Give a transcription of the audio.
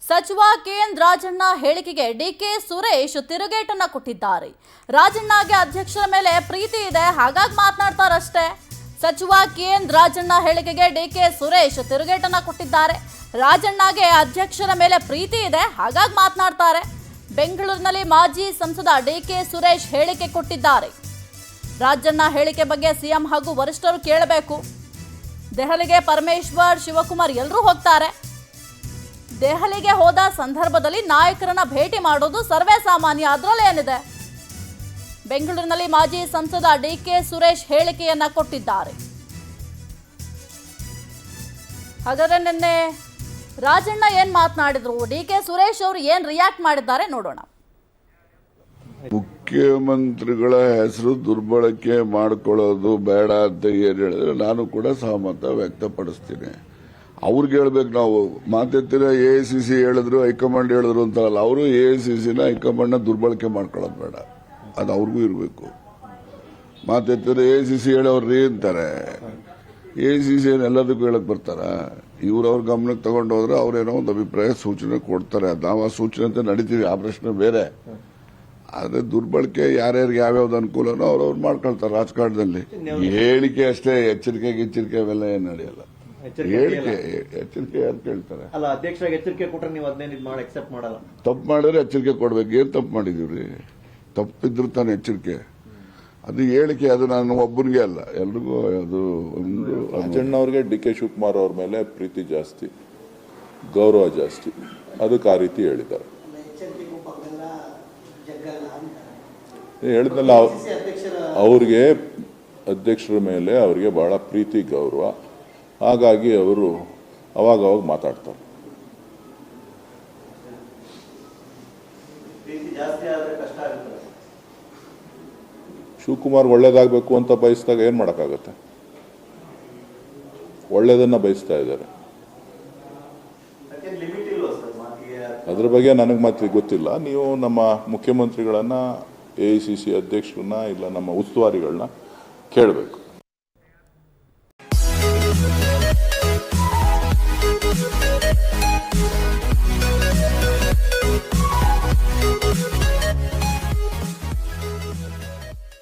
ಸಚಿವ ಕೆಎನ್ ರಾಜಣ್ಣ ಹೇಳಿಕೆಗೆ ಡಿಕೆ ಸುರೇಶ್ ತಿರುಗೇಟನ್ನ ಕೊಟ್ಟಿದ್ದಾರೆ. ರಾಜಣ್ಣಗೆ ಅಧ್ಯಕ್ಷರ ಮೇಲೆ ಪ್ರೀತಿ ಇದೆ, ಹಾಗಾಗಿ ಮಾತನಾಡ್ತಾರಷ್ಟೇ. ಸಚಿವ ಕೆಎನ್ ರಾಜಣ್ಣ ಹೇಳಿಕೆಗೆ ಡಿಕೆ ಸುರೇಶ್ ತಿರುಗೇಟನ್ನ ಕೊಟ್ಟಿದ್ದಾರೆ. ರಾಜಣ್ಣಗೆ ಅಧ್ಯಕ್ಷರ ಮೇಲೆ ಪ್ರೀತಿ ಇದೆ, ಹಾಗಾಗಿ ಮಾತನಾಡ್ತಾರೆ. ಬೆಂಗಳೂರಿನಲ್ಲಿ ಮಾಜಿ ಸಂಸದ ಡಿಕೆ ಸುರೇಶ್ ಹೇಳಿಕೆ ಕೊಟ್ಟಿದ್ದಾರೆ. ರಾಜಣ್ಣ ಹೇಳಿಕೆ ಬಗ್ಗೆ ಸಿಎಂ ಹಾಗೂ ವರಿಷ್ಠರು ಕೇಳಬೇಕು. ದೆಹಲಿಗೆ ಪರಮೇಶ್ವರ್, ಶಿವಕುಮಾರ್ ಎಲ್ಲರೂ ಹೋಗ್ತಾರೆ. ದೆಹಲಿಗೆ ಹೋದ ಸಂದರ್ಭದಲ್ಲಿ ನಾಯಕರನ್ನ ಭೇಟಿ ಮಾಡೋದು ಸರ್ವೇ ಸಾಮಾನ್ಯ, ಅದರಲ್ಲೇನಿದೆ. ಬೆಂಗಳೂರಿನಲ್ಲಿ ಮಾಜಿ ಸಂಸದ ಡಿಕೆ ಸುರೇಶ್ ಹೇಳಿಕೆಯನ್ನ ಕೊಟ್ಟಿದ್ದಾರೆ. ಹಾಗಾದ್ರೆ ನಿನ್ನೆ ರಾಜಣ್ಣ ಏನ್ ಮಾತನಾಡಿದ್ರು, ಡಿಕೆ ಸುರೇಶ್ ಅವರು ಏನ್ ರಿಯಾಕ್ಟ್ ಮಾಡಿದ್ದಾರೆ ನೋಡೋಣ. ಮುಖ್ಯಮಂತ್ರಿಗಳ ಹೆಸರು ದುರ್ಬಳಕೆ ಮಾಡಿಕೊಳ್ಳೋದು ಬೇಡ ಅಂತ ಏನು ಹೇಳಿದ್ರೆ ನಾನು ಕೂಡ ಸಹಮತ ವ್ಯಕ್ತಪಡಿಸ್ತೀನಿ. ಅವ್ರಿಗೆ ಹೇಳ್ಬೇಕು, ನಾವು ಮಾತೆತ್ತಿರ AICC ಹೇಳಿದ್ರು, ಹೈಕಮಾಂಡ್ ಹೇಳಿದ್ರು ಅಂತಲ್ಲ. ಅವರು AICCನ ಹೈಕಮಾಂಡ್ನ ದುರ್ಬಳಕೆ ಮಾಡ್ಕೊಳ್ಳೋದು ಬೇಡ, ಅದು ಅವ್ರಿಗೂ ಇರಬೇಕು. ಮಾತೆತ್ತಿರ AICC ಹೇಳೋರ್ರಿ ಅಂತಾರೆ. AICC ಏನು ಎಲ್ಲದಕ್ಕೂ ಹೇಳಕ್ ಬರ್ತಾರ? ಇವ್ರು ಅವ್ರ ಗಮನಕ್ಕೆ ತಗೊಂಡು ಹೋದ್ರೆ ಅವ್ರೇನೋ ಒಂದು ಅಭಿಪ್ರಾಯ ಸೂಚನೆ ಕೊಡ್ತಾರೆ. ನಾವು ಆ ಸೂಚನೆ ಅಂತ ನಡೀತೀವಿ, ಆ ಪ್ರಶ್ನೆ ಬೇರೆ. ಆದ್ರೆ ದುರ್ಬಳಕೆ ಯಾರ್ಯಾರಿಗೆ ಯಾವ್ಯಾವ್ದು ಅನುಕೂಲನೋ ಅವ್ರವ್ರು ಮಾಡ್ಕೊಳ್ತಾರೆ. ರಾಜಕಾರಣದಲ್ಲಿ ಹೇಳಿಕೆ ಅಷ್ಟೇ, ಎಚ್ಚರಿಕೆ ಅವೆಲ್ಲ ಏನು ನಡೆಯಲ್ಲ. ಹೇಳಿಕೆ ಎಚ್ಚರಿಕೆ ಯಾರು ಕೇಳ್ತಾರೆ? ಅಲ್ಲ, ಅಧ್ಯಕ್ಷರಾಗಿ ಎಚ್ಚರಿಕೆ ಕೊಟ್ಟರೆ ನೀವು ಅದನ್ನೇ ಮಾಡಿ ಅಕ್ಸೆಪ್ಟ್ ಮಾಡಲ್ಲ. ತಪ್ಪು ಮಾಡಿದ್ರೆ ಎಚ್ಚರಿಕೆ ಕೊಡ್ಬೇಕು. ಏನ್ ತಪ್ಪು ಮಾಡಿದೀವ್ರಿ? ತಪ್ಪಿದ್ರು ತಾನೆ ಎಚ್ಚರಿಕೆ. ಅದು ಹೇಳಿಕೆ, ಅದು ನಾನು ಒಬ್ಬನಿಗೆ ಅಲ್ಲ, ಎಲ್ರಿಗೂ. ಅದು ಒಂದು ರಾಜಣ್ಣವ್ರಿಗೆ DK ಶಿವಕುಮಾರ್ ಅವ್ರ ಮೇಲೆ ಪ್ರೀತಿ ಜಾಸ್ತಿ, ಗೌರವ ಜಾಸ್ತಿ, ಅದಕ್ಕೆ ಆ ರೀತಿ ಹೇಳಿದ್ದಾರೆ. ಹೇಳಿದ್ನಲ್ಲ, ಅವ್ರಿಗೆ ಅಧ್ಯಕ್ಷರ ಮೇಲೆ ಅವ್ರಿಗೆ ಬಹಳ ಪ್ರೀತಿ ಗೌರವ, ಹಾಗಾಗಿ ಅವರು ಅವಾಗ ಮಾತಾಡ್ತಾರೆ. ಶಿವಕುಮಾರ್ ಒಳ್ಳೇದಾಗಬೇಕು ಅಂತ ಬಯಸಿದಾಗ ಏನ್ ಮಾಡಕ್ಕಾಗತ್ತೆ? ಒಳ್ಳೇದನ್ನ ಬಯಸ್ತಾ ಇದ್ದಾರೆ. ಅದ್ರ ಬಗ್ಗೆ ನನಗೆ ಮಾತ್ರ ಗೊತ್ತಿಲ್ಲ. ನೀವು ನಮ್ಮ ಮುಖ್ಯಮಂತ್ರಿಗಳನ್ನ, AICC ಅಧ್ಯಕ್ಷರನ್ನ, ಇಲ್ಲ ನಮ್ಮ ಉಸ್ತುವಾರಿಗಳನ್ನ ಕೇಳಬೇಕು.